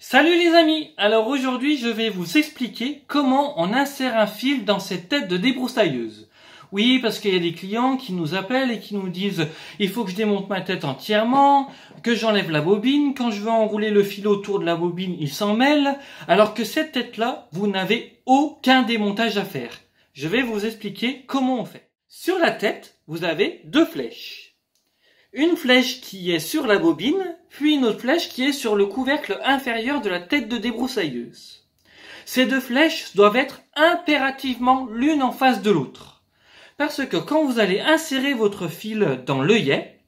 Salut les amis, alors aujourd'hui je vais vous expliquer comment on insère un fil dans cette tête de débroussailleuse. Oui, parce qu'il y a des clients qui nous appellent et qui nous disent il faut que je démonte ma tête entièrement, que j'enlève la bobine, quand je veux enrouler le fil autour de la bobine il s'en mêle, alors que cette tête-là, vous n'avez aucun démontage à faire. Je vais vous expliquer comment on fait. Sur la tête, vous avez deux flèches. Une flèche qui est sur la bobine, puis une autre flèche qui est sur le couvercle inférieur de la tête de débroussailleuse. Ces deux flèches doivent être impérativement l'une en face de l'autre. Parce que quand vous allez insérer votre fil dans l'œillet,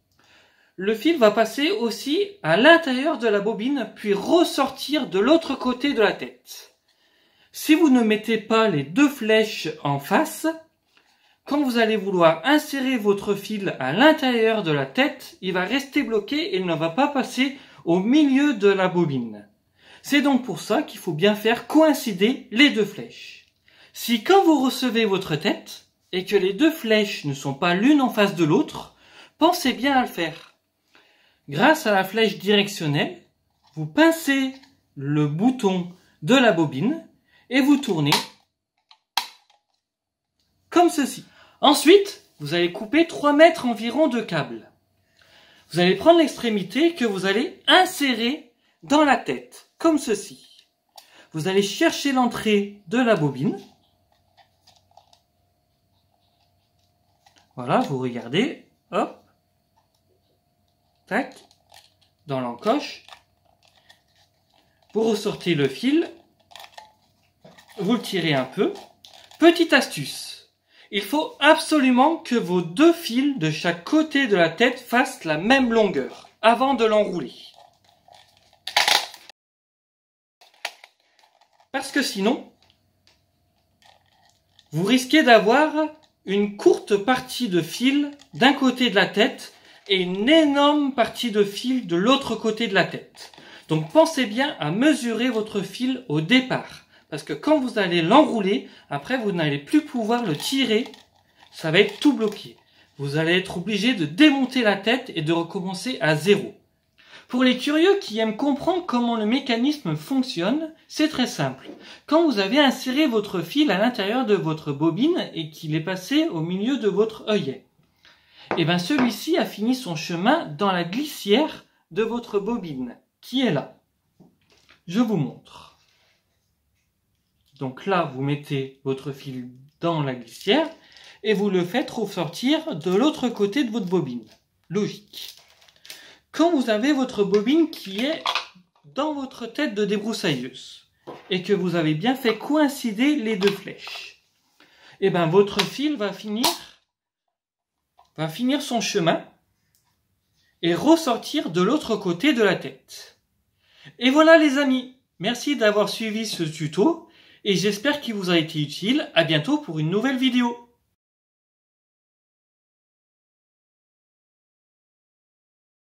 le fil va passer aussi à l'intérieur de la bobine, puis ressortir de l'autre côté de la tête. Si vous ne mettez pas les deux flèches en face, quand vous allez vouloir insérer votre fil à l'intérieur de la tête, il va rester bloqué et il ne va pas passer au milieu de la bobine. C'est donc pour ça qu'il faut bien faire coïncider les deux flèches. Si quand vous recevez votre tête et que les deux flèches ne sont pas l'une en face de l'autre, pensez bien à le faire. Grâce à la flèche directionnelle, vous pincez le bouton de la bobine et vous tournez comme ceci. Ensuite, vous allez couper 3 mètres environ de câble. Vous allez prendre l'extrémité que vous allez insérer dans la tête, comme ceci. Vous allez chercher l'entrée de la bobine. Voilà, vous regardez, hop, tac, dans l'encoche. Vous ressortez le fil, vous le tirez un peu. Petite astuce. Il faut absolument que vos deux fils de chaque côté de la tête fassent la même longueur avant de l'enrouler. Parce que sinon, vous risquez d'avoir une courte partie de fil d'un côté de la tête et une énorme partie de fil de l'autre côté de la tête. Donc pensez bien à mesurer votre fil au départ. Parce que quand vous allez l'enrouler, après vous n'allez plus pouvoir le tirer, ça va être tout bloqué. Vous allez être obligé de démonter la tête et de recommencer à zéro. Pour les curieux qui aiment comprendre comment le mécanisme fonctionne, c'est très simple. Quand vous avez inséré votre fil à l'intérieur de votre bobine et qu'il est passé au milieu de votre œillet, et bien celui-ci a fini son chemin dans la glissière de votre bobine, qui est là. Je vous montre. Donc là, vous mettez votre fil dans la glissière et vous le faites ressortir de l'autre côté de votre bobine. Logique. Quand vous avez votre bobine qui est dans votre tête de débroussailleuse et que vous avez bien fait coïncider les deux flèches, et bien votre fil va finir son chemin et ressortir de l'autre côté de la tête. Et voilà les amis, merci d'avoir suivi ce tuto. Et j'espère qu'il vous a été utile. À bientôt pour une nouvelle vidéo.